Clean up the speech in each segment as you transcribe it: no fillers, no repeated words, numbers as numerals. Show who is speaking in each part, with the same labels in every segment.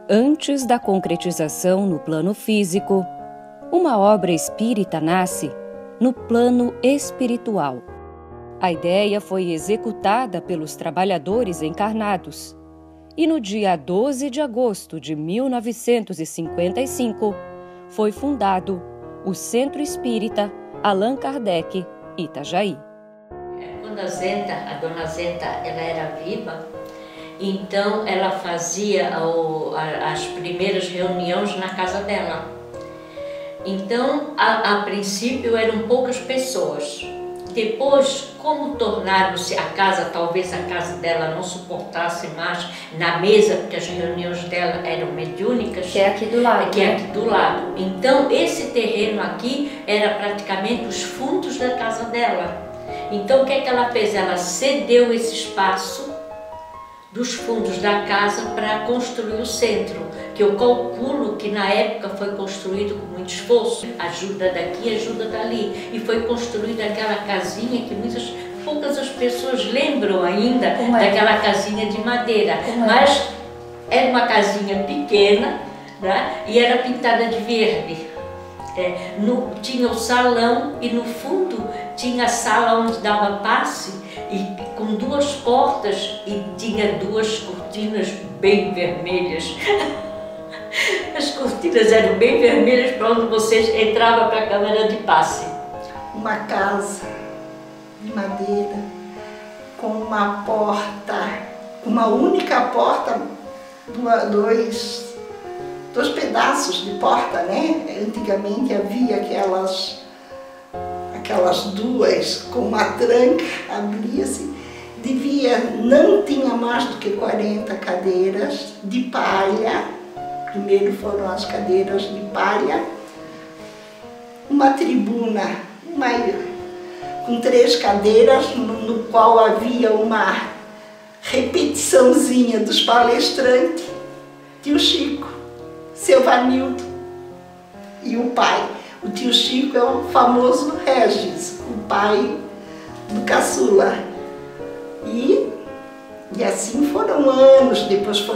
Speaker 1: Antes da concretização no plano físico, uma obra espírita nasce no plano espiritual. A ideia foi executada pelos trabalhadores encarnados e no dia 12 de agosto de 1955 foi fundado o Centro Espírita Allan Kardec, Itajaí.
Speaker 2: Quando a dona Zenta, ela era viva, então ela fazia as primeiras reuniões na casa dela. Então, a princípio eram poucas pessoas. Depois, como tornaram-se a casa, talvez a casa dela não suportasse mais na mesa, porque as reuniões dela eram mediúnicas.
Speaker 3: Que é aqui do lado.
Speaker 2: Que é aqui do lado. Então, esse terreno aqui era praticamente os fundos da casa dela. Então, o que é que ela fez? Ela cedeu esse espaço dos fundos da casa para construir o centro, que eu calculo que na época foi construído com muito esforço, ajuda daqui, ajuda dali, e foi construída aquela casinha que poucas as pessoas lembram ainda daquela casinha de madeira, mas era uma casinha pequena, né? E era pintada de verde. Tinha o salão e no fundo tinha a sala onde dava passe, e com duas portas, e tinha duas cortinas bem vermelhas. As cortinas eram bem vermelhas para onde vocês entravam para a câmara de passe.
Speaker 4: Uma casa de madeira com uma porta, uma única porta, dois pedaços de porta, né? Antigamente havia aquelas duas com uma tranca, abria-se, não tinha mais do que 40 cadeiras de palha. Primeiro foram as cadeiras de palha, uma tribuna com 3 cadeiras, no qual havia uma repetiçãozinha dos palestrantes, tio Chico, seu Vanildo e o pai. O tio Chico é o famoso Regis, o pai do caçula. E assim foram anos, depois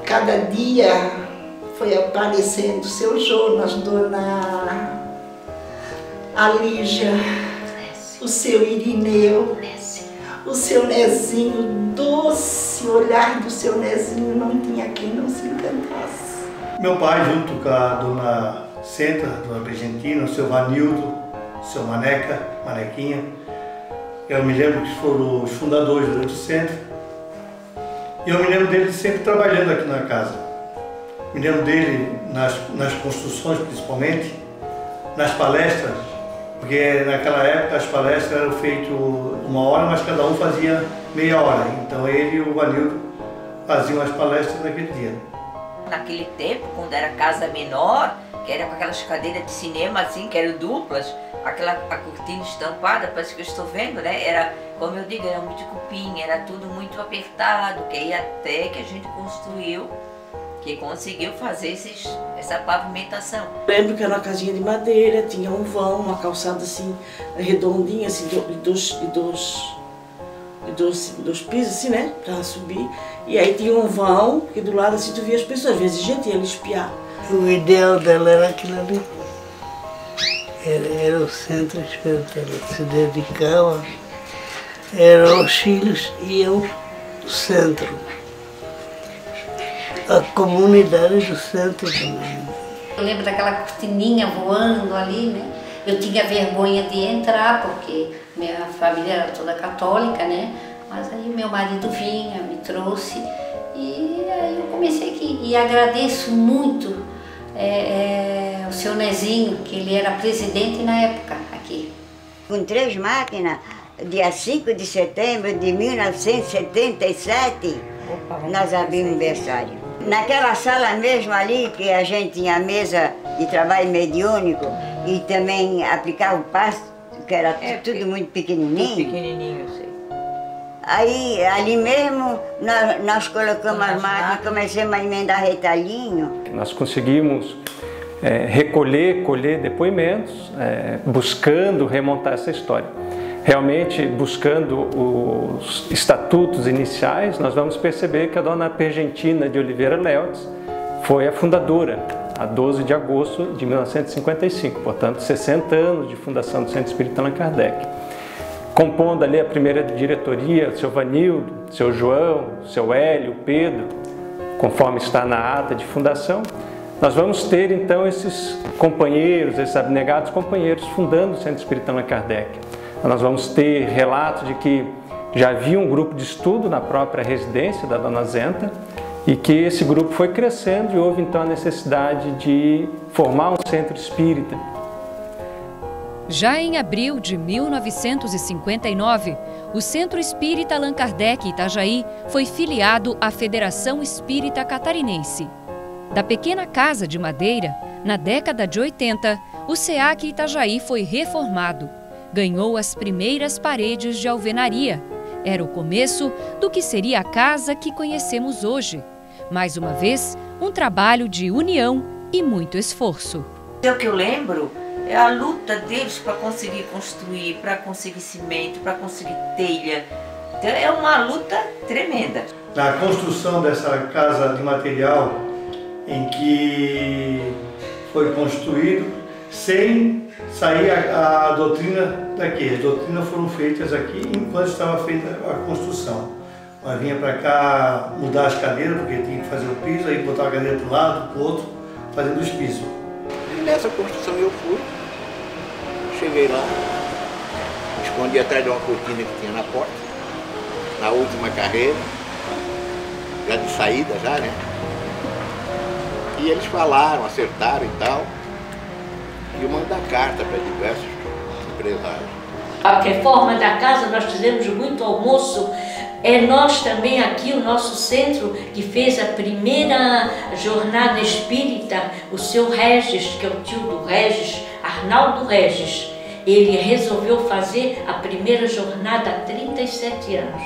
Speaker 4: cada dia foi aparecendo seu Jonas, dona Alígia, o seu Irineu, o seu Nezinho, doce olhar do seu Nezinho, não tinha quem não se encantasse.
Speaker 5: Meu pai, junto com a dona Senta, dona Argentina, o seu Vanildo, o seu Manequinha, eu me lembro que foram os fundadores do centro. E eu me lembro dele sempre trabalhando aqui na casa. Me lembro dele nas construções, principalmente, nas palestras, porque naquela época as palestras eram feitas 1 hora, mas cada um fazia meia hora. Então ele e o Vanildo faziam as palestras naquele dia.
Speaker 6: Naquele tempo, quando era casa menor, que era com aquelas cadeiras de cinema assim, que eram duplas, a cortina estampada, parece que eu estou vendo, né? Era, como eu digo, era muito cupim, era tudo muito apertado, que aí até que a gente construiu, que conseguiu fazer essa pavimentação.
Speaker 7: Lembro que era uma casinha de madeira, tinha um vão, uma calçada assim, redondinha, assim, de dois pisos, assim, né? Pra subir. E aí tinha um vão, que do lado assim tu via as pessoas, às vezes a gente ia ali espiar.
Speaker 8: O ideal dela era aquilo ali. Era o centro espírita, ela se dedicava, os filhos iam ao centro, a comunidade do centro também.
Speaker 3: Eu lembro daquela cortininha voando ali, né? Eu tinha vergonha de entrar, porque minha família era toda católica, né? Mas aí meu marido vinha, me trouxe, e aí eu comecei aqui. E agradeço muito o seu Nezinho, que ele era presidente na época aqui.
Speaker 9: Com 3 máquinas, dia 5 de setembro de 1977, nós abrimos o berçário. Naquela sala mesmo ali, que a gente tinha a mesa de trabalho mediúnico e também aplicava o passe, que era tudo muito pequenininho.
Speaker 6: Muito pequenininho, eu sei.
Speaker 9: Aí, ali mesmo, nós colocamos as máquinas e começamos a emendar retalhinho.
Speaker 10: Nós conseguimos colher depoimentos, buscando remontar essa história. realmente buscando os estatutos iniciais, nós vamos perceber que a dona Pergentina de Oliveira Leotes foi a fundadora, a 12 de agosto de 1955, portanto 60 anos de fundação do Centro Espírita Allan Kardec. Compondo ali a primeira diretoria, o seu Vanildo, o seu João, o seu Hélio, o Pedro, conforme está na ata de fundação, nós vamos ter então esses companheiros, esses abnegados companheiros fundando o Centro Espírita Allan Kardec. Nós vamos ter relatos de que já havia um grupo de estudo na própria residência da Dona Zenta e que esse grupo foi crescendo e houve então a necessidade de formar um centro espírita.
Speaker 1: Já em abril de 1959, o Centro Espírita Allan Kardec Itajaí foi filiado à Federação Espírita Catarinense. Da pequena casa de madeira, na década de 80, o SEAC Itajaí foi reformado. Ganhou as primeiras paredes de alvenaria. Era o começo do que seria a casa que conhecemos hoje. Mais uma vez, um trabalho de união e muito esforço.
Speaker 6: O que eu lembro é a luta deles para conseguir construir, para conseguir cimento, para conseguir telha. Então é uma luta tremenda.
Speaker 5: Na construção dessa casa de material em que foi construído sem sair a doutrina daqui. As doutrinas foram feitas aqui enquanto estava feita a construção. Nós vinha para cá mudar as cadeiras, porque tinha que fazer o piso, aí botar a cadeira para um lado, para o outro, fazendo os pisos.
Speaker 11: E nessa construção eu fui, cheguei lá, escondi atrás de uma cortina que tinha na porta, na última carreira, já de saída já, né? E eles falaram, acertaram e tal, e eu mandei carta para diversos empresários.
Speaker 2: A reforma da casa, nós fizemos muito almoço. É nós também aqui, o nosso centro, que fez a primeira jornada espírita, o seu Regis, que é o tio do Regis, Arnaldo Regis. Ele resolveu fazer a primeira jornada há 37 anos.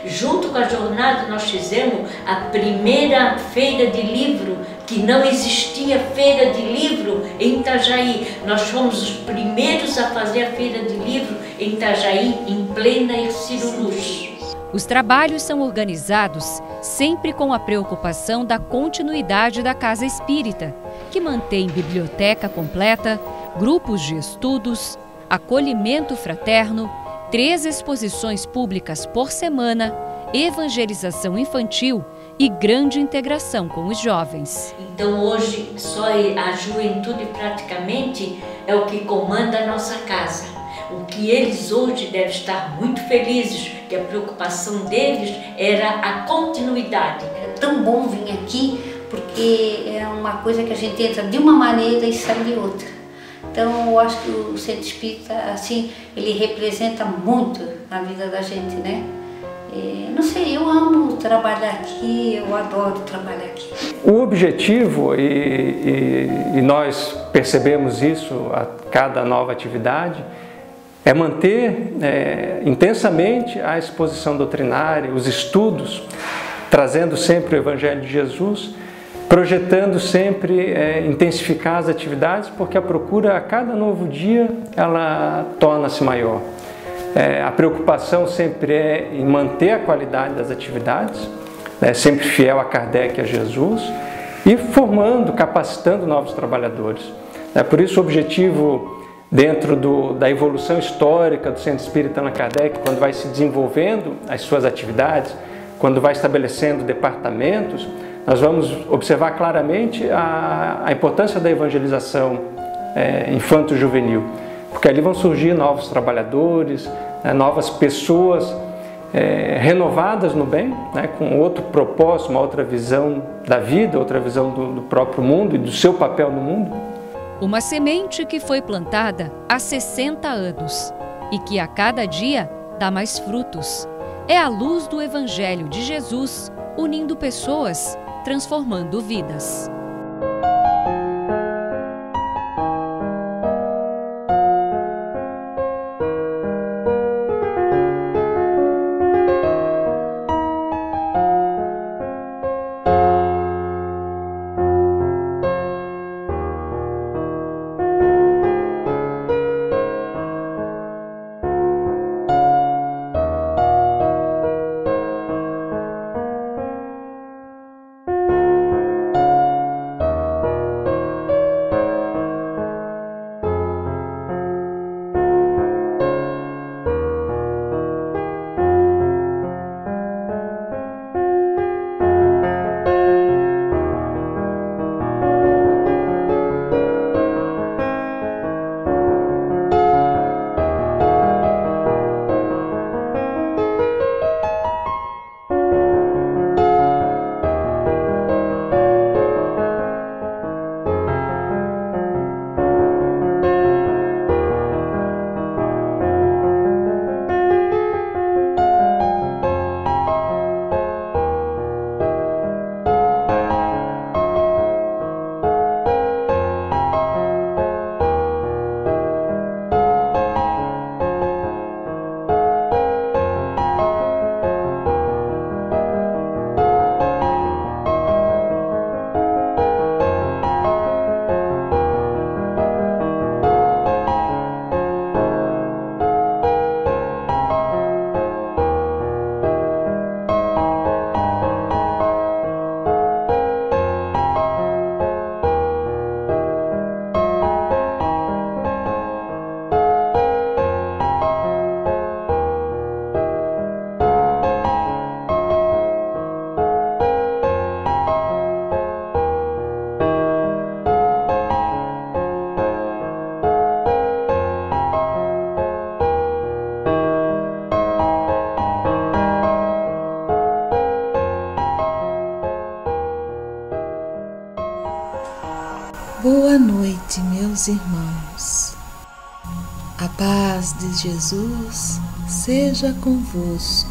Speaker 2: Junto com a jornada nós fizemos a primeira feira de livro, que não existia feira de livro em Itajaí. Nós fomos os primeiros a fazer a feira de livro em Itajaí, em plena Hercílio Luz.
Speaker 1: Os trabalhos são organizados sempre com a preocupação da continuidade da Casa Espírita, que mantém biblioteca completa, grupos de estudos, acolhimento fraterno, 3 exposições públicas por semana, evangelização infantil e grande integração com os jovens.
Speaker 2: Então hoje só a juventude praticamente é o que comanda a nossa casa. O que eles hoje devem estar muito felizes, que a preocupação deles era a continuidade.
Speaker 3: É tão bom vir aqui, porque é uma coisa que a gente entra de uma maneira e sai de outra. Então eu acho que o Centro Espírita, assim, ele representa muito na vida da gente, né? Não sei, eu amo trabalhar aqui, eu adoro trabalhar aqui.
Speaker 10: O objetivo, e nós percebemos isso a cada nova atividade, é manter intensamente a exposição doutrinária, os estudos, trazendo sempre o Evangelho de Jesus, projetando sempre intensificar as atividades, porque a procura a cada novo dia ela torna-se maior. A preocupação sempre é em manter a qualidade das atividades, sempre fiel a Kardec e a Jesus, e formando, capacitando novos trabalhadores. Por isso o objetivo dentro da evolução histórica do Centro Espírita Allan Kardec, quando vai se desenvolvendo as suas atividades, quando vai estabelecendo departamentos, nós vamos observar claramente a importância da evangelização infanto-juvenil, porque ali vão surgir novos trabalhadores, novas pessoas renovadas no bem, com outro propósito, uma outra visão da vida, outra visão do próprio mundo e do seu papel no mundo.
Speaker 1: Uma semente que foi plantada há 60 anos e que a cada dia dá mais frutos. É a luz do Evangelho de Jesus, unindo pessoas, transformando vidas.
Speaker 12: Boa noite, meus irmãos. A paz de Jesus seja convosco.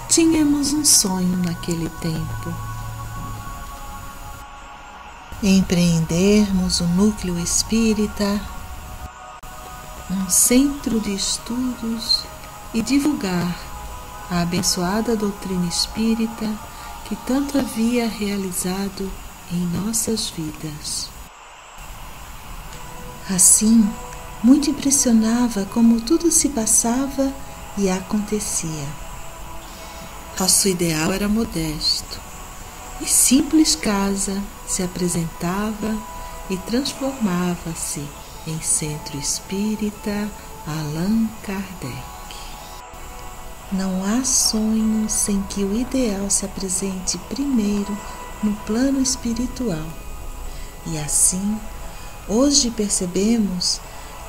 Speaker 12: Tínhamos um sonho naquele tempo. Empreendermos o núcleo espírita, um centro de estudos e divulgar a abençoada doutrina espírita que tanto havia realizado em nossas vidas. Assim, muito impressionava como tudo se passava e acontecia. Nosso ideal era modesto e simples casa se apresentava e transformava-se em centro espírita Allan Kardec. Não há sonho sem que o ideal se apresente primeiro no plano espiritual. E assim, hoje percebemos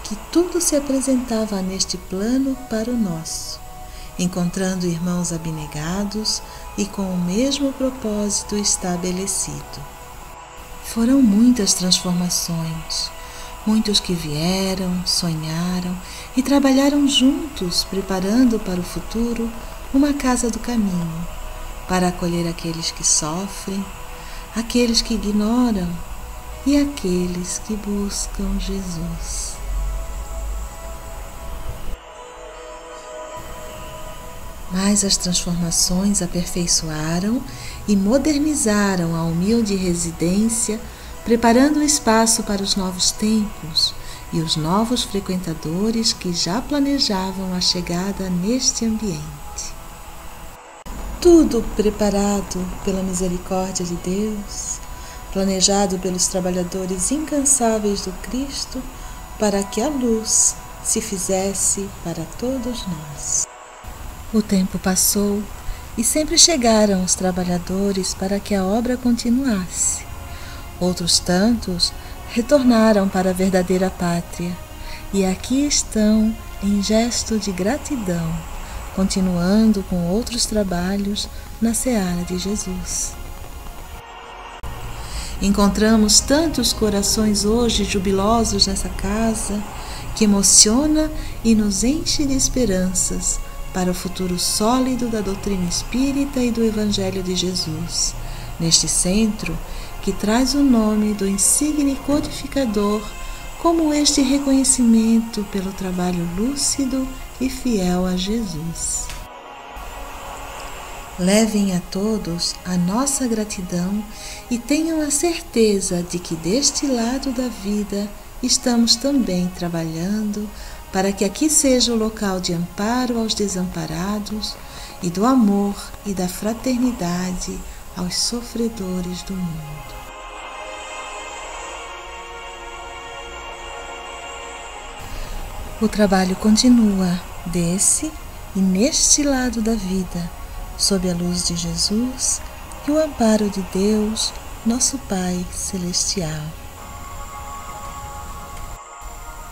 Speaker 12: que tudo se apresentava neste plano para o nosso, encontrando irmãos abnegados e com o mesmo propósito estabelecido. Foram muitas transformações, muitos que vieram, sonharam e trabalharam juntos, preparando para o futuro uma casa do caminho, para acolher aqueles que sofrem, aqueles que ignoram e aqueles que buscam Jesus. Mas as transformações aperfeiçoaram e modernizaram a humilde residência, preparando o espaço para os novos tempos e os novos frequentadores que já planejavam a chegada neste ambiente. Tudo preparado pela misericórdia de Deus, planejado pelos trabalhadores incansáveis do Cristo, para que a luz se fizesse para todos nós. O tempo passou e sempre chegaram os trabalhadores para que a obra continuasse. Outros tantos retornaram para a verdadeira pátria e aqui estão em gesto de gratidão, continuando com outros trabalhos na seara de Jesus. Encontramos tantos corações hoje jubilosos nessa casa, que emociona e nos enche de esperanças para o futuro sólido da doutrina espírita e do Evangelho de Jesus, neste centro que traz o nome do insigne codificador como este reconhecimento pelo trabalho lúcido e fiel a Jesus. Levem a todos a nossa gratidão e tenham a certeza de que deste lado da vida estamos também trabalhando para que aqui seja o local de amparo aos desamparados e do amor e da fraternidade aos sofredores do mundo. O trabalho continua desse e neste lado da vida, sob a luz de Jesus e o amparo de Deus, nosso Pai Celestial.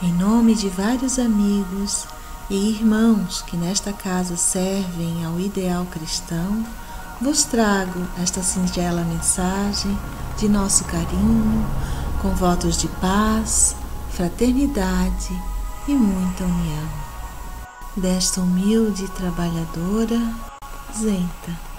Speaker 12: Em nome de vários amigos e irmãos que nesta casa servem ao ideal cristão, vos trago esta singela mensagem de nosso carinho, com votos de paz, fraternidade e muita união. Desta humilde trabalhadora, Zenta.